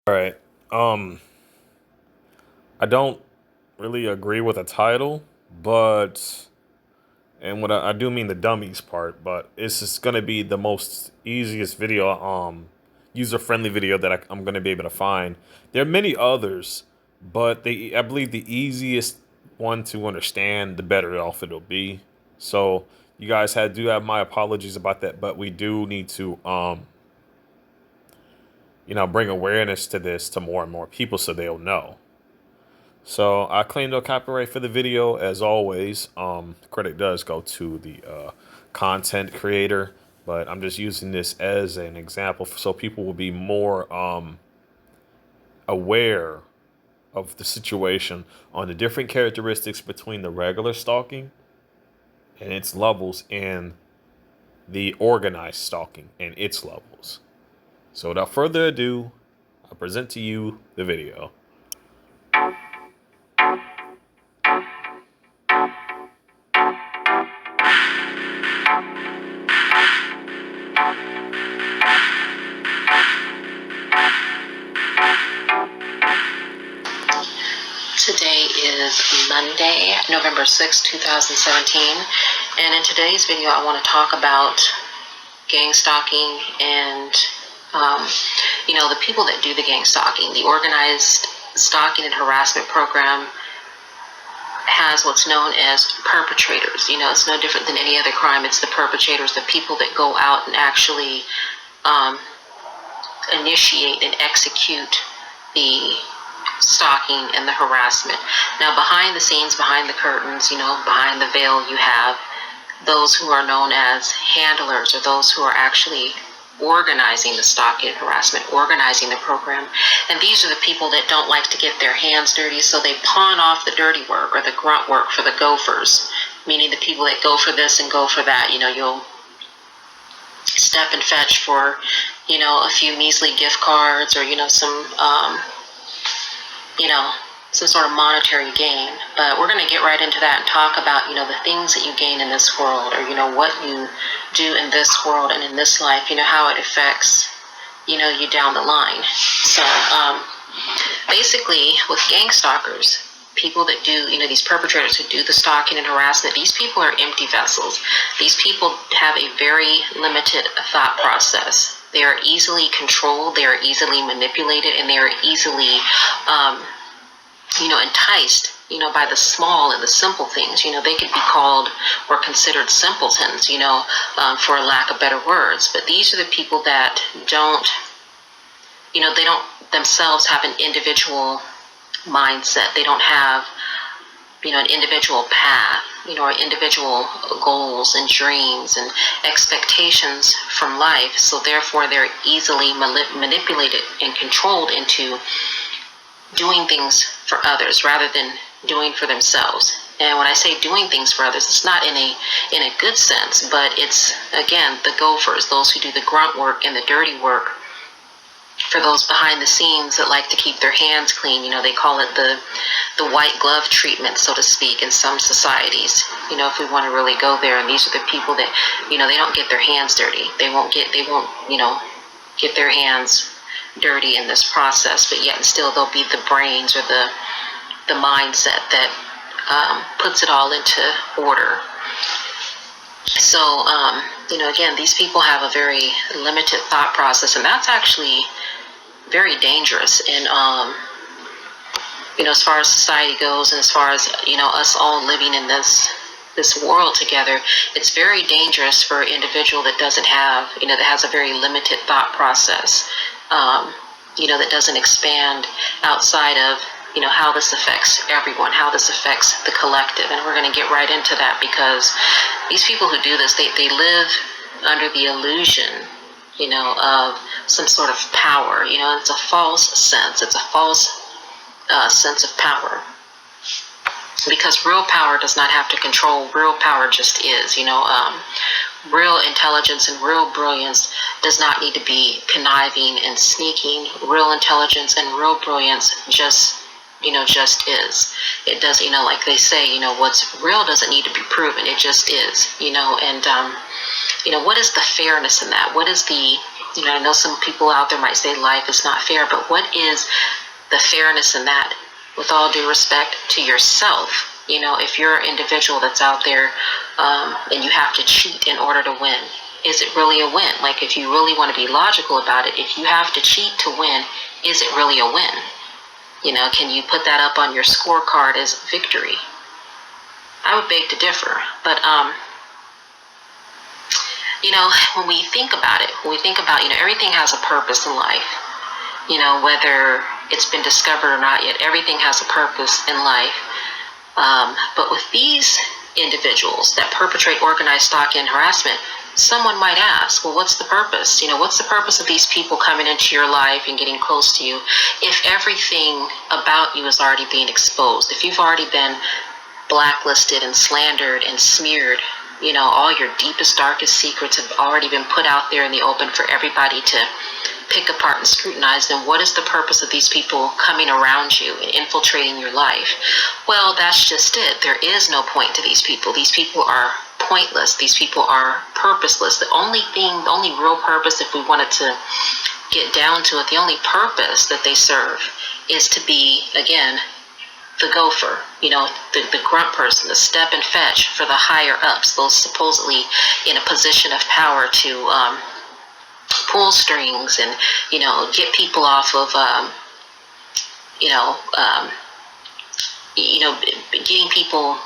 All right. Um, I don't really agree with the title, but and what I do mean the dummies part, but it's just gonna be the most easiest video, user-friendly video that I'm gonna be able to find. There are many others, but I believe the easiest one to understand, the better off it'll be. So you guys do have my apologies about that, but we do need to bring awareness to this to more and more people so they'll know. So I claim no copyright for the video, as always. Credit does go to the content creator, but I'm just using this as an example so people will be more aware of the situation on the different characteristics between the regular stalking and its levels and the organized stalking and its levels. So without further ado, I present to you the video. Today is Monday, November 6, 2017, and in today's video I want to talk about gang stalking and, the people that do the gang stalking. The organized stalking and harassment program has what's known as perpetrators. It's no different than any other crime. It's the perpetrators, the people that go out and actually initiate and execute the stalking and the harassment. Now, behind the scenes, behind the curtains, behind the veil, you have those who are known as handlers, or those who are actually organizing the stalking and harassment, organizing the program. And these are the people that don't like to get their hands dirty, so they pawn off the dirty work or the grunt work for the gophers, meaning the people that go for this and go for that. You'll step and fetch for, a few measly gift cards, or, you know, some sort of monetary gain. But we're going to get right into that and talk about, the things that you gain in this world, or, what you do in this world and in this life, how it affects, you down the line. So basically, with gang stalkers, people that do, these perpetrators who do the stalking and harassment, these people are empty vessels. These people have a very limited thought process. They are easily controlled, they are easily manipulated, and they are easily, enticed, by the small and the simple things. They could be called or considered simpletons, for lack of better words. But these are the people that don't, they don't themselves have an individual mindset. They don't have, an individual path, or individual goals and dreams and expectations from life. So therefore, they're easily manipulated and controlled into doing things for others rather than doing for themselves. And when I say doing things for others, it's not in a good sense, but it's, again, the gophers, those who do the grunt work and the dirty work. For those behind the scenes that like to keep their hands clean, they call it the white glove treatment, so to speak, in some societies. If we want to really go there, and these are the people that, they don't get their hands dirty. They won't, get their hands dirty in this process, but yet and still they'll be the brains or the mindset that puts it all into order. So, again, these people have a very limited thought process, and that's actually very dangerous. And, as far as society goes, and as far as, us all living in this world together, it's very dangerous for an individual that doesn't have, that has a very limited thought process, that doesn't expand outside of, how this affects everyone, how this affects the collective. And we're going to get right into that, because these people who do this, they live under the illusion, of some sort of power. It's a false sense. It's a false sense of power. Because real power does not have to control. Real power just is. Real intelligence and real brilliance does not need to be conniving and sneaking. Real intelligence and real brilliance just is. It does, like they say, what's real doesn't need to be proven. It just is, and, what is the fairness in that? What is the I know some people out there might say life is not fair, but what is the fairness in that? With all due respect to yourself, if you're an individual that's out there and you have to cheat in order to win, is it really a win? Like, if you really want to be logical about it, if you have to cheat to win, is it really a win? Can you put that up on your scorecard as victory? I would beg to differ. But when we think about it, everything has a purpose in life. Whether it's been discovered or not yet, everything has a purpose in life. But with these individuals that perpetrate organized stalking and harassment, someone might ask, well, what's the purpose? What's the purpose of these people coming into your life and getting close to you if everything about you is already being exposed? If you've already been blacklisted and slandered and smeared, all your deepest, darkest secrets have already been put out there in the open for everybody to pick apart and scrutinize, then what is the purpose of these people coming around you and infiltrating your life? Well, that's just it. There is no point to these people. These people are pointless. These people are purposeless. The only real purpose, if we wanted to get down to it, the only purpose that they serve is to be, again, the gopher, the grunt person, the step and fetch for the higher ups, those supposedly in a position of power to pull strings and get people off of getting people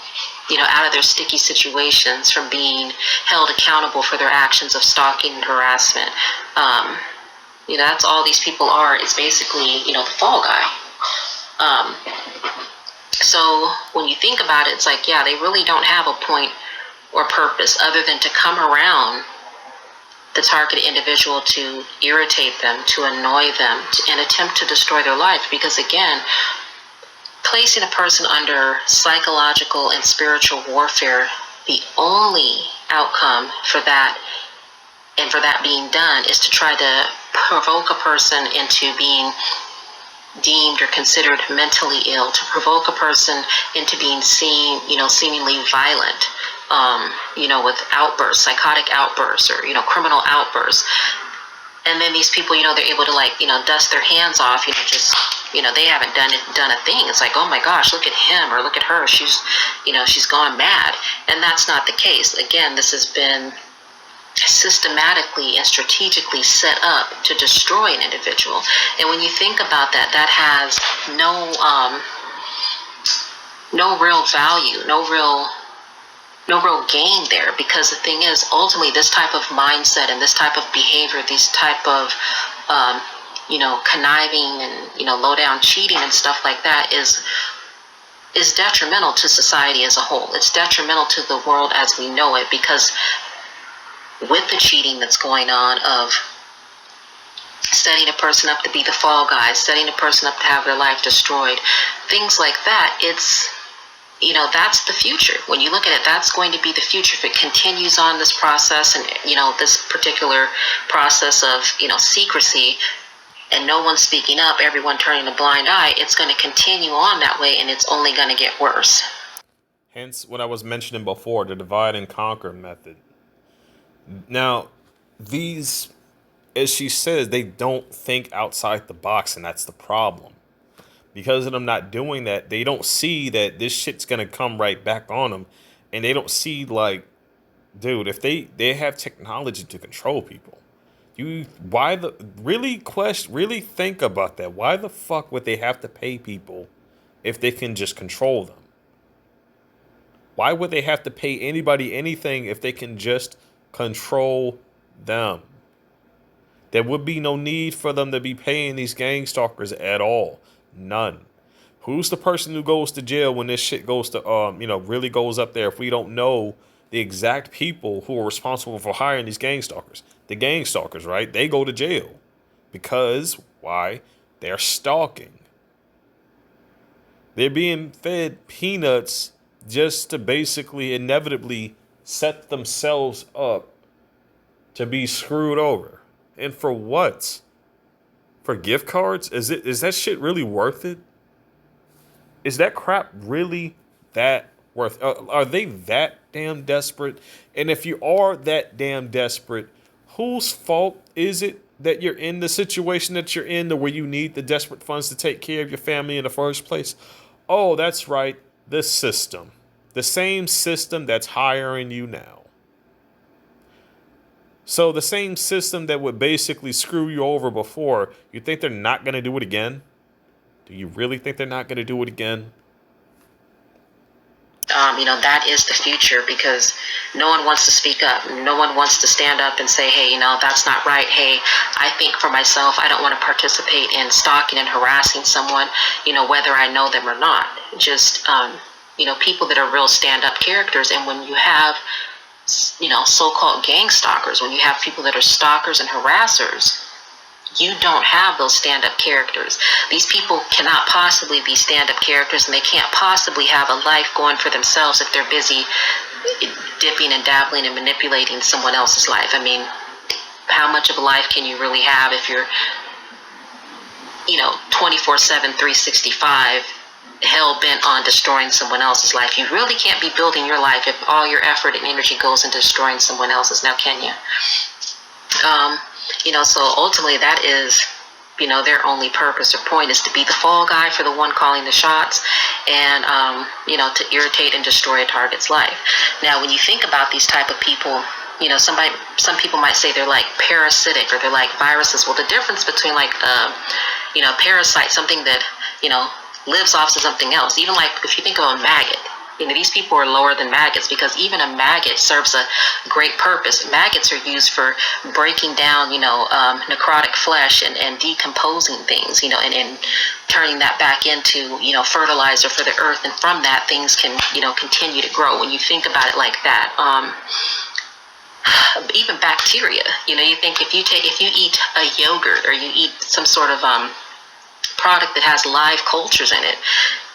out of their sticky situations from being held accountable for their actions of stalking and harassment. That's all these people are. It's basically the fall guy. So when you think about it, it's like, yeah, they really don't have a point or purpose other than to come around the targeted individual to irritate them, to annoy them, and attempt to destroy their life. Because again, placing a person under psychological and spiritual warfare, the only outcome for that and for that being done is to try to provoke a person into being deemed or considered mentally ill, to provoke a person into being seen, seemingly violent, with outbursts, psychotic outbursts, or, criminal outbursts. And then these people, they're able to dust their hands off, they haven't done a thing. It's like, oh my gosh, look at him or look at her. She's gone mad. And that's not the case. Again, this has been systematically and strategically set up to destroy an individual. And when you think about that, that has no real value, no real gain there, because the thing is, ultimately, this type of mindset and this type of behavior, these type of conniving and low down cheating and stuff like that is detrimental to society as a whole. It's detrimental to the world as we know it, because with the cheating that's going on of setting a person up to be the fall guy, setting a person up to have their life destroyed, things like that, it's, that's the future. When you look at it, that's going to be the future. If it continues on this process and, this particular process of, secrecy and no one speaking up, everyone turning a blind eye, it's going to continue on that way, and it's only going to get worse. Hence what I was mentioning before, the divide and conquer method. Now, these, as she says, they don't think outside the box, and that's the problem. Because of them not doing that, they don't see that this shit's gonna come right back on them, and they don't see, like, dude, if they have technology to control people, really think about that. Why the fuck would they have to pay people if they can just control them? Why would they have to pay anybody anything if they can just control them? There would be no need for them to be paying these gang stalkers at all. None. Who's the person who goes to jail when this shit goes to, really goes up there if we don't know the exact people who are responsible for hiring these gang stalkers? The gang stalkers, right? They go to jail. Because, why? They're stalking. They're being fed peanuts just to basically inevitably set themselves up to be screwed over. And for what? For gift cards? Is that shit really worth it? Is that crap really that worth? Are they that damn desperate? And if you are that damn desperate, whose fault is it that you're in the situation that you're in, to where you need the desperate funds to take care of your family in the first place? Oh, that's right, the system. The same system that's hiring you now. So the same system that would basically screw you over before, you think they're not going to do it again? Do you really think they're not going to do it again? That is the future, because no one wants to speak up. No one wants to stand up and say, hey, that's not right. Hey, I think for myself, I don't want to participate in stalking and harassing someone, whether I know them or not. Just, people that are real stand up characters. And when you have, so-called gang stalkers, when you have people that are stalkers and harassers, you don't have those stand-up characters. These people cannot possibly be stand-up characters, and they can't possibly have a life going for themselves if they're busy dipping and dabbling and manipulating someone else's life. I mean, how much of a life can you really have if you're 24/7, 365, hell-bent on destroying someone else's life? You really can't be building your life if all your effort and energy goes into destroying someone else's. Now, can you? So ultimately that is, their only purpose or point is to be the fall guy for the one calling the shots, and, to irritate and destroy a target's life. Now, when you think about these type of people, some people might say they're like parasitic, or they're like viruses. Well, the difference between like, parasite, something that, lives off of something else, even like if you think of a maggot, these people are lower than maggots, because even a maggot serves a great purpose. Maggots are used for breaking down, necrotic flesh, and decomposing things, and turning that back into, fertilizer for the earth. And from that, things can, continue to grow. When you think about it like that, even bacteria, you think if you eat a yogurt, or you eat some sort of product that has live cultures in it,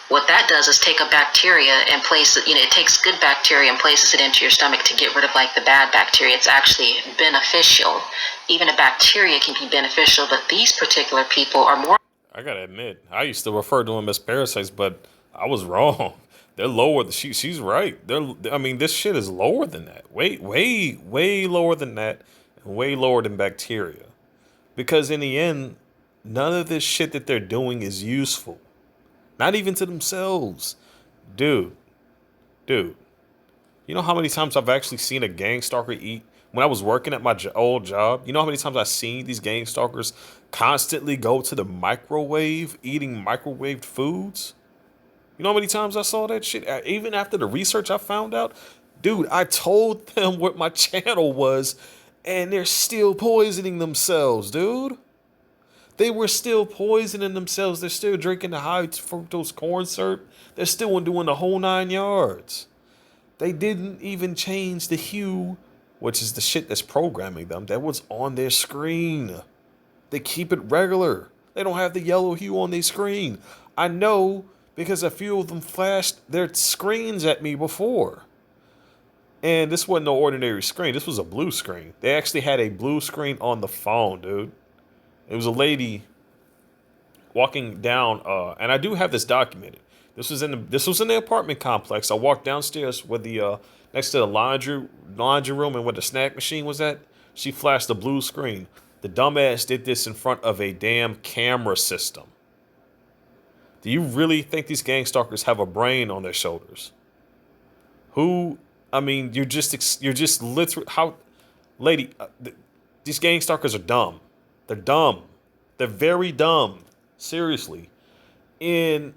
what that does is take a bacteria and place it, it takes good bacteria and places it into your stomach to get rid of like the bad bacteria. It's actually beneficial. Even a bacteria can be beneficial, but these particular people are more. I gotta admit, I used to refer to them as parasites, but I was wrong. They're lower. She's right. I mean, this shit is lower than that. Way lower than that, and way lower than bacteria. Because in the end, none of this shit that they're doing is useful. Not even to themselves. Dude, dude. You know how many times I've actually seen a gang stalker eat? When I was working at my old job, you know how many times I've seen these gang stalkers constantly go to the microwave eating microwaved foods? You know how many times I saw that shit? Even after the research I found out, dude, I told them what my channel was, and they're still poisoning themselves, dude. They were still poisoning themselves. They're still drinking the high fructose corn syrup. They're still doing the whole 9 yards. They didn't even change the hue, which is the shit that's programming them, that was on their screen. They keep it regular. They don't have the yellow hue on their screen. I know, because a few of them flashed their screens at me before. And this wasn't no ordinary screen. This was a blue screen. They actually had a blue screen on the phone, dude. It was a lady walking down, and I do have this documented. This was in the apartment complex. I walked downstairs with the next to the laundry room, and where the snack machine was at. She flashed the blue screen. The dumbass did this in front of a damn camera system. Do you really think these gang stalkers have a brain on their shoulders? Who? I mean, you're just literally how, lady. These gang stalkers are dumb. They're dumb. They're very dumb. Seriously. And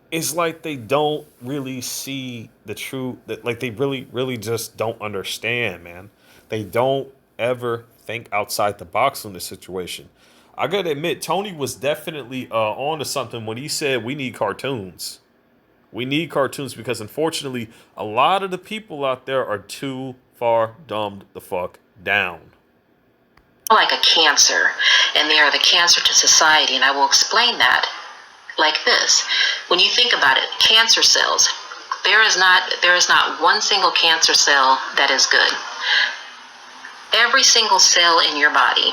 it's like they don't really see the truth. That, like, they really just don't understand, man. They don't ever think outside the box on this situation. I gotta admit, Tony was definitely on to something when he said we need cartoons. We need cartoons, because unfortunately, a lot of the people out there are too far dumbed the fuck down. Like a cancer, and they are the cancer to society. And I will explain that like this. When you think about it, cancer cells, there is not one single cancer cell that is good. Every single cell in your body,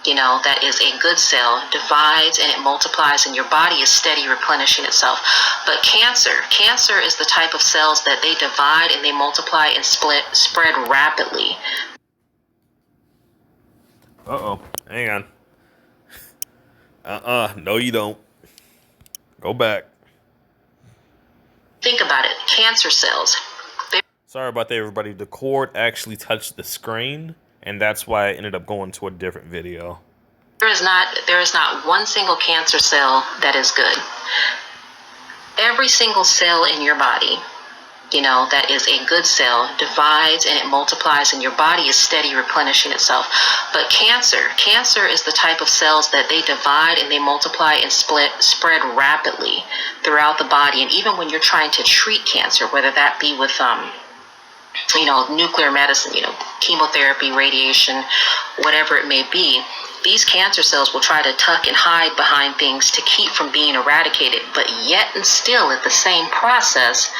that is a good cell, divides and it multiplies, and your body is steady replenishing itself. But cancer is the type of cells that they divide and they multiply and spread rapidly. Uh-oh. Hang on. No you don't. Go back. Think about it. Cancer cells. Sorry about that, everybody. The cord actually touched the screen, and that's why I ended up going to a different video. There is not one single cancer cell that is good. Every single cell in your body, that is a good cell, divides and it multiplies, and your body is steady replenishing itself. But cancer is the type of cells that they divide and they multiply and spread rapidly throughout the body. And even when you're trying to treat cancer, whether that be with nuclear medicine, chemotherapy, radiation, whatever it may be, these cancer cells will try to tuck and hide behind things to keep from being eradicated. But yet and still, at the same process,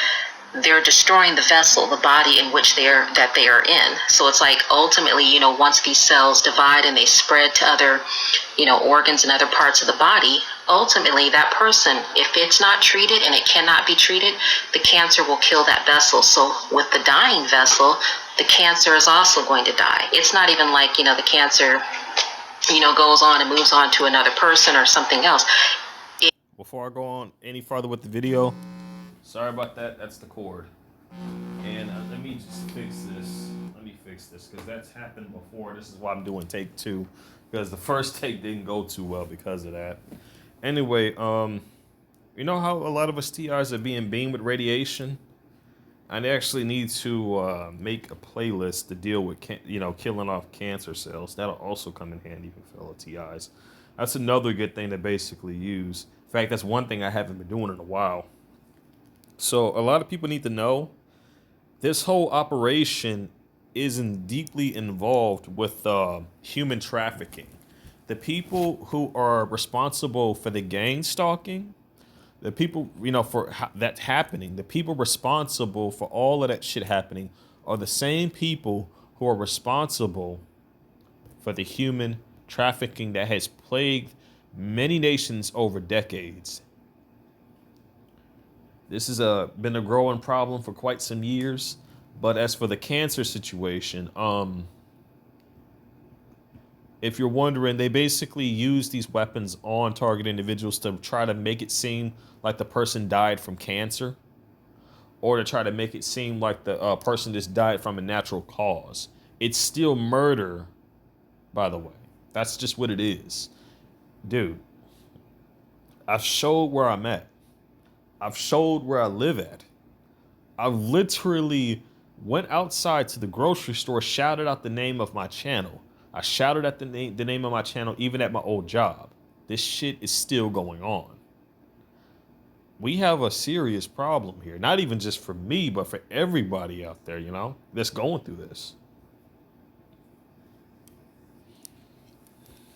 they're destroying the vessel, the body in which they are in. So it's like ultimately, once these cells divide and they spread to other, organs and other parts of the body, ultimately that person, if it's not treated and it cannot be treated, the cancer will kill that vessel. So with the dying vessel, the cancer is also going to die. It's not even like, the cancer, goes on and moves on to another person or something else. Before I go on any further with the video, sorry about that. That's the cord. And let me just fix this. Let me fix this because that's happened before. This is why I'm doing take 2, because the first take didn't go too well because of that. Anyway, you know how a lot of us TIs are being beamed with radiation? I actually need to make a playlist to deal with killing off cancer cells. That'll also come in handy for fellow TIs. That's another good thing to basically use. In fact, that's one thing I haven't been doing in a while. So a lot of people need to know this whole operation isn't deeply involved with human trafficking. The people who are responsible for the gang stalking, the people, for that's happening, the people responsible for all of that shit happening are the same people who are responsible for the human trafficking that has plagued many nations over decades. This has been a growing problem for quite some years. But as for the cancer situation, if you're wondering, they basically use these weapons on target individuals to try to make it seem like the person died from cancer, or to try to make it seem like the person just died from a natural cause. It's still murder, by the way. That's just what it is. Dude, I've showed where I'm at. I've showed where I live at. I literally went outside to the grocery store, shouted out the name of my channel. I shouted at the name of my channel even at my old job. This shit is still going on. We have a serious problem here. Not even just for me, but for everybody out there, that's going through this.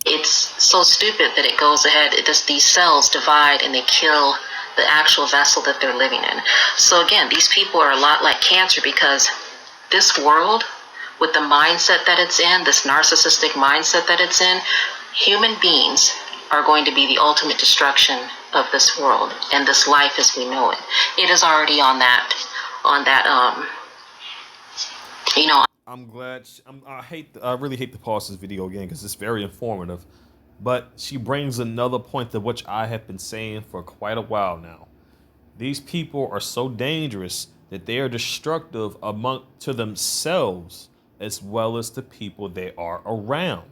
It's so stupid that it goes ahead. These cells divide and they kill the actual vessel that they're living in. So again, these people are a lot like cancer because this world, with the mindset that it's in, this narcissistic mindset that it's in, human beings are going to be the ultimate destruction of this world and this life as we know it. It is already on that, I'm glad. I really hate to pause this video again because it's very informative. But she brings another point to which I have been saying for quite a while now. These people are so dangerous that they are destructive to themselves as well as the people they are around.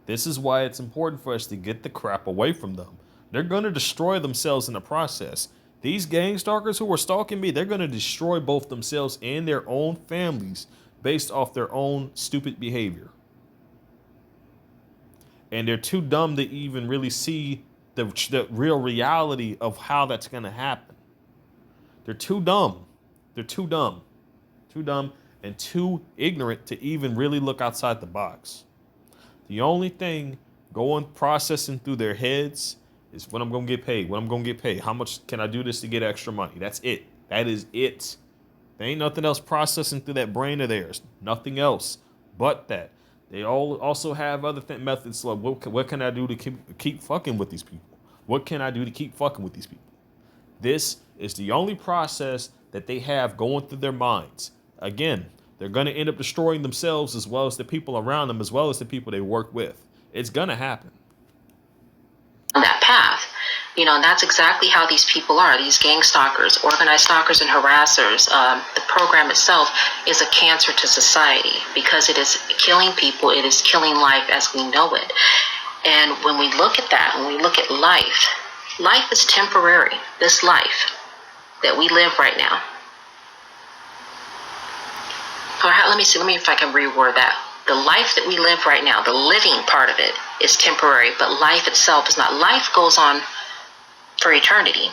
This is why it's important for us to get the crap away from them. They're going to destroy themselves in the process. These gang stalkers who are stalking me, they're going to destroy both themselves and their own families based off their own stupid behavior. And they're too dumb to even really see the real reality of how that's going to happen. They're too dumb. They're too dumb. Too dumb and too ignorant to even really look outside the box. The only thing processing through their heads is when I'm going to get paid. When I'm going to get paid. How much can I do this to get extra money? That's it. That is it. There ain't nothing else processing through that brain of theirs. Nothing else but that. They all also have other methods like what can I do to keep fucking with these people? What can I do to keep fucking with these people? This is the only process that they have going through their minds. Again, They're going to end up destroying themselves as well as the people around them, as well as the people they work with. It's going to happen. On that path. And that's exactly how these people are. These gang stalkers, organized stalkers and harassers. The program itself is a cancer to society because it is killing people. It is killing life as we know it. And when we look at that, when we look at life, life is temporary. This life that we live right now. Or let me see if I can reword that. The life that we live right now, the living part of it, is temporary, but life itself is not. Life goes on for eternity.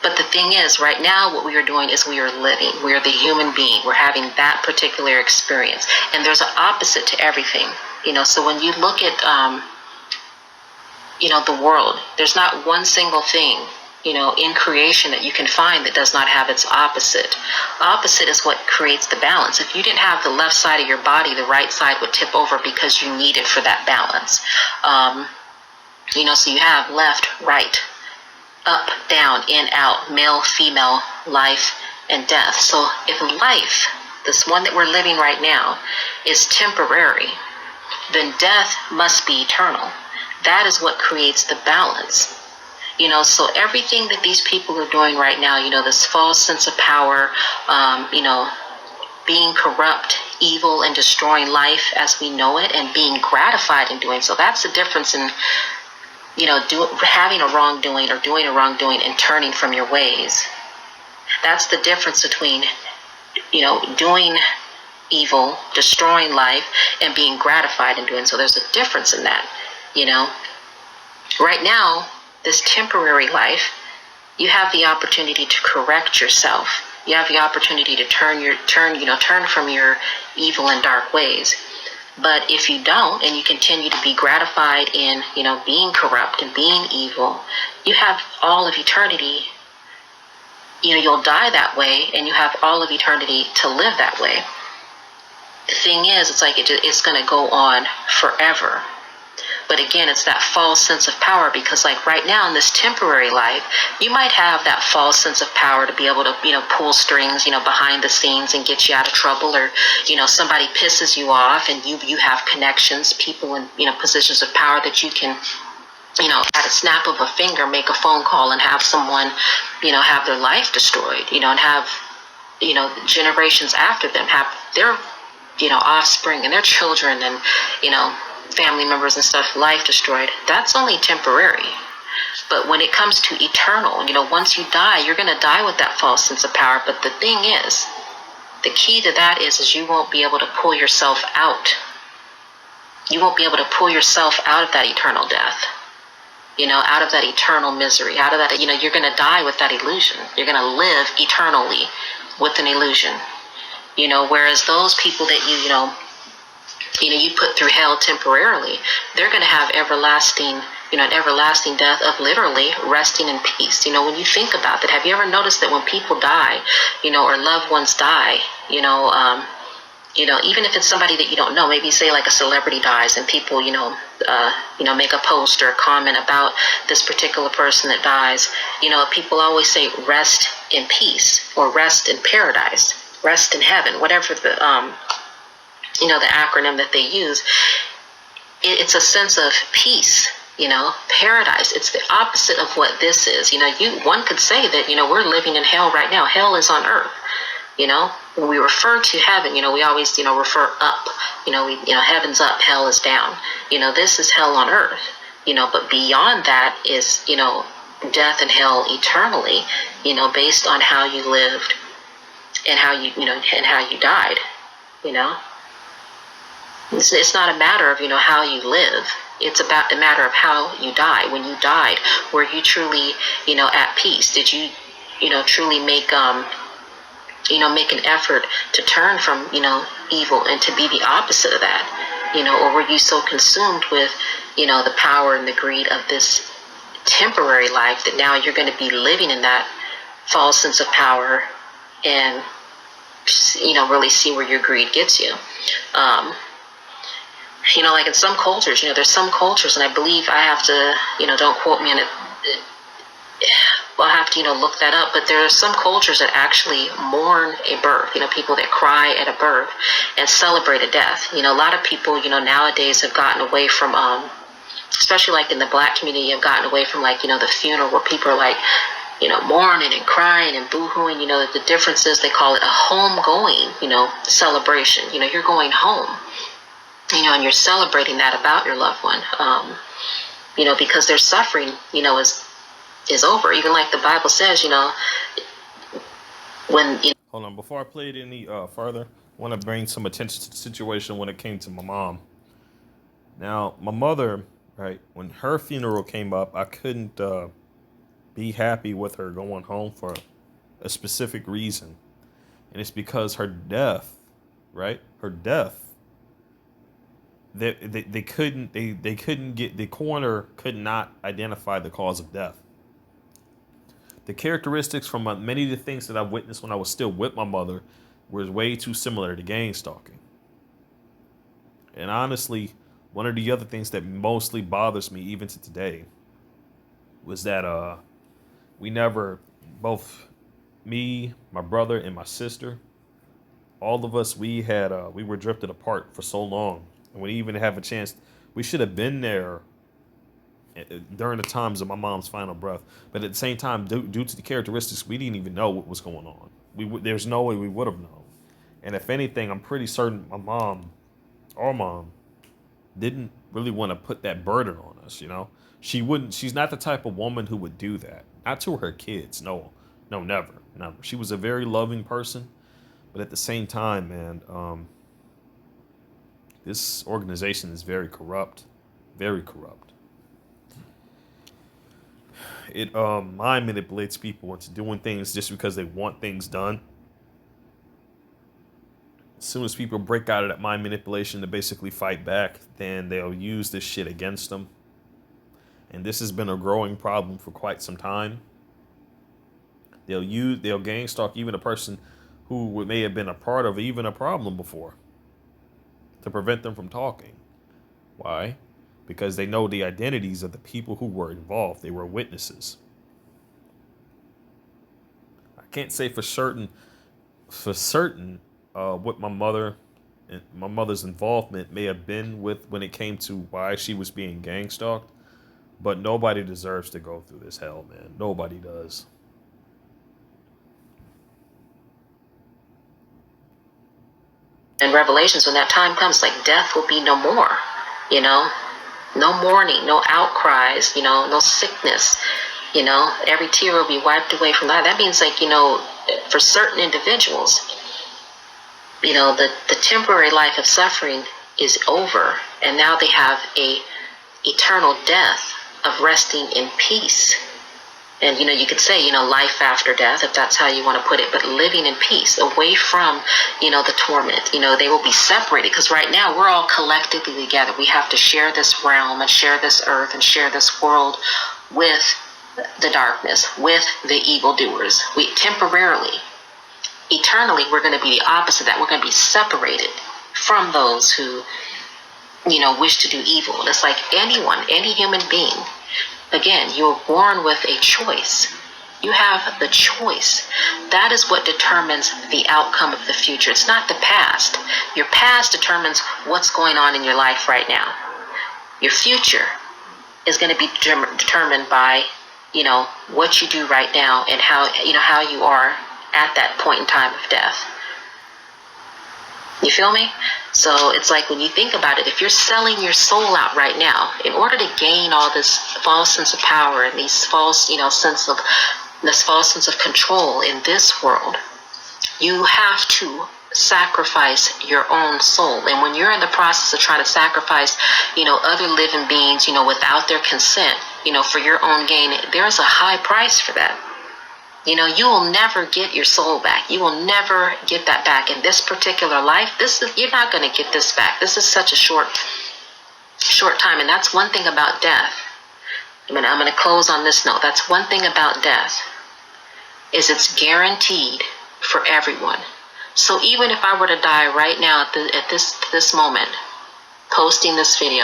But the thing is, right now, what we are doing is we are living. We are the human being. We're having that particular experience. And there's an opposite to everything. So when you look at, the world, there's not one single thing, in creation that you can find that does not have its opposite. Opposite is what creates the balance. If you didn't have the left side of your body, the right side would tip over because you need it for that balance. So you have left, right, up, down, in, out, male, female, life, and death. So if life, this one that we're living right now, is temporary, then death must be eternal. That is what creates the balance. So everything that these people are doing right now, this false sense of power, being corrupt, evil, and destroying life as we know it, and being gratified in doing so. That's the difference in, having a wrongdoing or doing a wrongdoing and turning from your ways. That's the difference between, doing evil, destroying life, and being gratified in doing so. There's a difference in that, Right now, this temporary life, you have the opportunity to correct yourself. You have the opportunity to turn from your evil and dark ways. But if you don't, and you continue to be gratified in, being corrupt and being evil, you have all of eternity. You'll die that way, and you have all of eternity to live that way. The thing is, it's like it's going to go on forever. But again, it's that false sense of power because like right now in this temporary life, you might have that false sense of power to be able to, pull strings, behind the scenes and get you out of trouble, or, somebody pisses you off and you have connections, people in, positions of power that you can, at a snap of a finger, make a phone call and have someone, have their life destroyed, and have, generations after them have their, offspring and their children and, family members and stuff, life destroyed. That's only temporary. But when it comes to eternal, once you die, you're going to die with that false sense of power. But the thing is, the key to that is you won't be able to pull yourself out. You won't be able to pull yourself out of that eternal death, out of that eternal misery, out of that, you're going to die with that illusion. You're going to live eternally with an illusion, whereas those people that you put through hell temporarily, they're going to have everlasting, an everlasting death of literally resting in peace. When you think about that, have you ever noticed that when people die, or loved ones die, even if it's somebody that you don't know, maybe say like a celebrity dies and people, make a post or a comment about this particular person that dies, people always say rest in peace or rest in paradise, rest in heaven, whatever the acronym that they use. It's a sense of peace, paradise. It's the opposite of what this is. One could say that, we're living in hell right now. Hell is on earth. When we refer to heaven, we always, refer up, heaven's up, hell is down. This is hell on earth, but beyond that is, death and hell eternally, based on how you lived and how you, and how you died, It's not a matter of, how you live. It's about the matter of how you die. When you died, were you truly, at peace? Did you, truly make, make an effort to turn from, evil and to be the opposite of that? Or were you so consumed with, the power and the greed of this temporary life that now you're going to be living in that false sense of power and, really see where your greed gets you? Like in some cultures, there's some cultures, and I believe I have to, don't quote me on it. I'll have to, look that up. But there are some cultures that actually mourn a birth, people that cry at a birth and celebrate a death. A lot of people, nowadays have gotten away from, especially like in the Black community, have gotten away from like, the funeral where people are like, mourning and crying and boohooing. The difference is they call it a homegoing, celebration. You're going home, and you're celebrating that about your loved one, because their suffering, is over. Even like the Bible says, when Hold on, before I play it any further, I want to bring some attention to the situation when it came to my mom. Now, my mother, right, when her funeral came up, I couldn't be happy with her going home for a specific reason. And it's because her death, right? Her death, they couldn't they couldn't get, the coroner could not identify the cause of death. The characteristics from many of the things that I witnessed when I was still with my mother was way too similar to gang stalking. And honestly, one of the other things that mostly bothers me even to today was that we never, both me, my brother, and my sister, all of us, we were drifted apart for so long, and we didn't even have a chance. We should have been there during the times of my mom's final breath, but at the same time, due to the characteristics, we didn't even know what was going on. There's no way we would have known. And if anything, I'm pretty certain our mom, didn't really want to put that burden on us. She wouldn't. She's not the type of woman who would do that. Not to her kids. No, no, never, never. She was a very loving person, but at the same time, man, this organization is very corrupt, very corrupt. It mind manipulates people into doing things just because they want things done. As soon as people break out of that mind manipulation to basically fight back, then they'll use this shit against them. And this has been a growing problem for quite some time. They'll gang stalk even a person who may have been a part of even a problem before to prevent them from talking. Why? Because they know the identities of the people who were involved. They were witnesses. I can't say for certain what my mother's involvement may have been with when it came to why she was being gang stalked, but nobody deserves to go through this hell, man. Nobody does. in Revelations, when that time comes, like death will be no more, no mourning, no outcries, no sickness, every tear will be wiped away from that. That means like, for certain individuals, the temporary life of suffering is over, and now they have a eternal death of resting in peace. And, you could say, life after death, if that's how you want to put it, but living in peace, away from, the torment. They will be separated, because right now we're all collectively together. We have to share this realm and share this earth and share this world with the darkness, with the evildoers. We temporarily, eternally, we're going to be the opposite of that. We're going to be separated from those who, wish to do evil. It's like anyone, any human being. Again, you were born with a choice. You have the choice. That is what determines the outcome of the future. It's not the past. Your past determines what's going on in your life right now. Your future is going to be determined by, what you do right now and how you are at that point in time of death. You feel me? So it's like when you think about it, if you're selling your soul out right now in order to gain all this false sense of power and these false, this false sense of control in this world, you have to sacrifice your own soul. And when you're in the process of trying to sacrifice, other living beings, without their consent, for your own gain, there's a high price for that. You will never get your soul back. You will never get that back in this particular life. You're not going to get this back. This is such a short time. And that's one thing about death. I'm going to close on this note. That's one thing about death, is it's guaranteed for everyone. So even if I were to die right now at this moment, posting this video,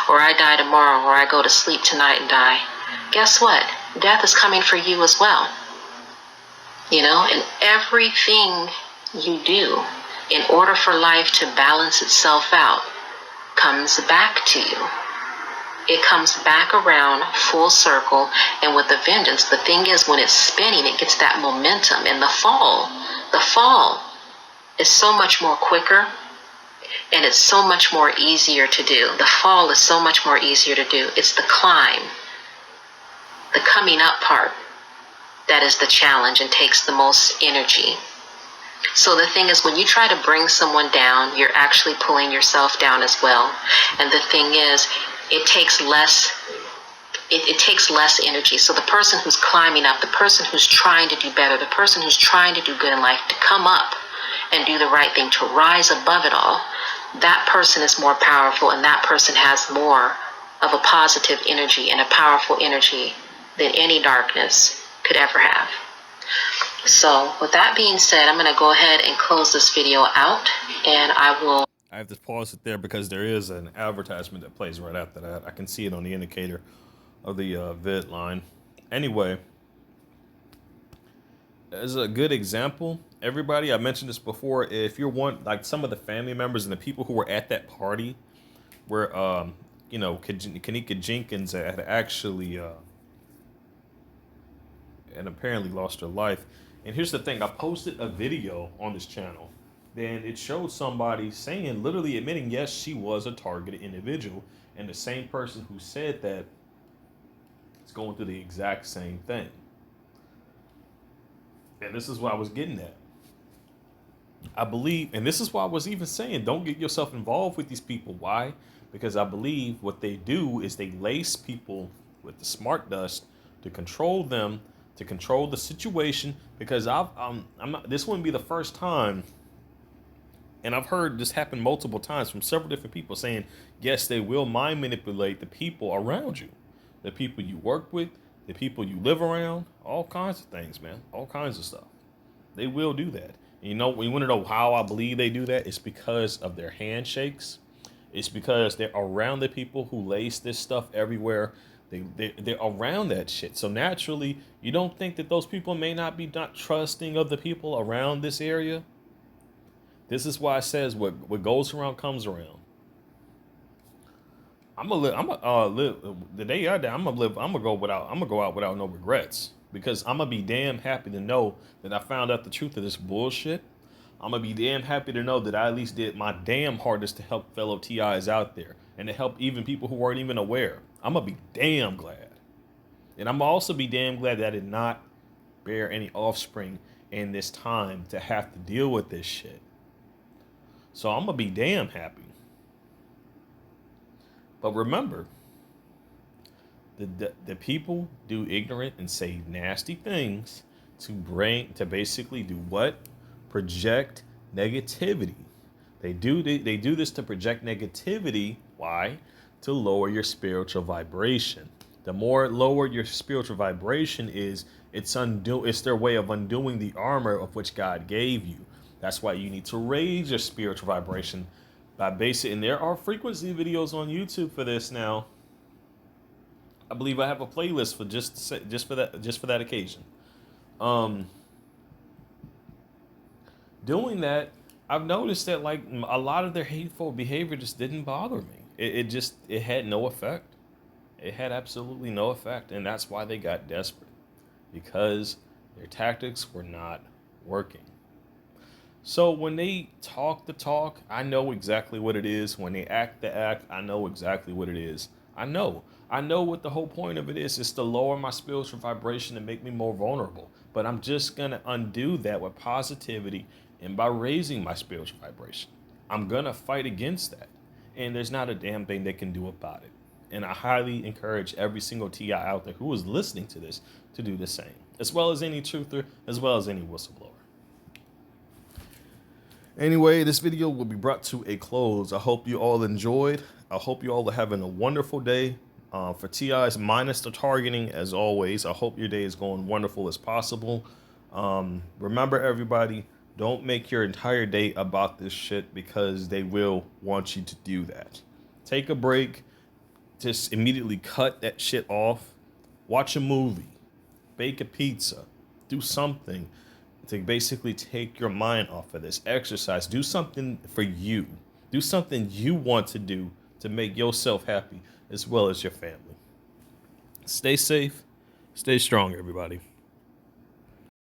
or I die tomorrow, or I go to sleep tonight and die, guess what? death is coming for you as well. And everything you do in order for life to balance itself out comes back to you. It comes back around full circle and with a vengeance. The thing is, when it's spinning, it gets that momentum. And the fall is so much more quicker, and it's so much more easier to do. The fall is so much more easier to do. It's the climb, the coming up part, that is the challenge and takes the most energy. So the thing is, when you try to bring someone down, you're actually pulling yourself down as well. And the thing is, it takes less energy. So the person who's climbing up, the person who's trying to do better, the person who's trying to do good in life, to come up and do the right thing, to rise above it all, that person is more powerful, and that person has more of a positive energy and a powerful energy than any darkness could ever have. So with that being said, I'm going to go ahead and close this video out, and I have to pause it there because there is an advertisement that plays right after that. I can see it on the indicator of the vid line. Anyway, as a good example, everybody, I mentioned this before, if you're like some of the family members and the people who were at that party where Kanika Jenkins had actually and apparently lost her life. And here's the thing, I posted a video on this channel, then it showed somebody saying, literally admitting, yes, she was a targeted individual, and the same person who said that is going through the exact same thing. And this is what I was getting at. I believe, and this is why I was even saying, don't get yourself involved with these people. Why? Because I believe what they do is they lace people with the smart dust to control them, to control the situation. Because I'm not. This wouldn't be the first time, and I've heard this happen multiple times from several different people saying, yes, they will mind manipulate the people around you, the people you work with, the people you live around, all kinds of things, man, all kinds of stuff. They will do that. And you want to know how I believe they do that? It's because of their handshakes. It's because they're around the people who lace this stuff everywhere. They're around that shit. So naturally, you don't think that those people may not be not trusting of the people around this area? This is why it says what goes around comes around. I'm gonna live the day I die. I'm gonna go out without no regrets, because I'm gonna be damn happy to know that I found out the truth of this bullshit. I'm gonna be damn happy to know that I at least did my damn hardest to help fellow TIs out there and to help even people who weren't even aware. I'm gonna be damn glad, and I'm also be damn glad that I did not bear any offspring in this time to have to deal with this shit. So I'm gonna be damn happy. But remember, the people do ignorant and say nasty things to basically do what? Project negativity. They do this to project negativity. Why? To lower your spiritual vibration. The more lower your spiritual vibration is, it's their way of undoing the armor of which God gave you. That's why you need to raise your spiritual vibration by basing. And there are frequency videos on YouTube for this now. I believe I have a playlist for just for that occasion. Doing that, I've noticed that like a lot of their hateful behavior just didn't bother me. It had no effect. It had absolutely no effect, and that's why they got desperate, because their tactics were not working. So when they talk the talk, I know exactly what it is. When they act the act, I know exactly what it is. I know what the whole point of it is to lower my spiritual vibration and make me more vulnerable. But I'm just going to undo that with positivity and by raising my spiritual vibration. I'm going to fight against that. And there's not a damn thing they can do about it. And I highly encourage every single TI out there who is listening to this to do the same, as well as any truther, as well as any whistleblower. Anyway, this video will be brought to a close. I hope you all enjoyed. I hope you all are having a wonderful day. For TIs minus the targeting, as always, I hope your day is going wonderful as possible. Remember, everybody, don't make your entire day about this shit, because they will want you to do that. Take a break. Just immediately cut that shit off. Watch a movie. bake a pizza, do something to basically take your mind off of this. Exercise, do something for you. Do something you want to do to make yourself happy as well as your family. Stay safe, stay strong, everybody.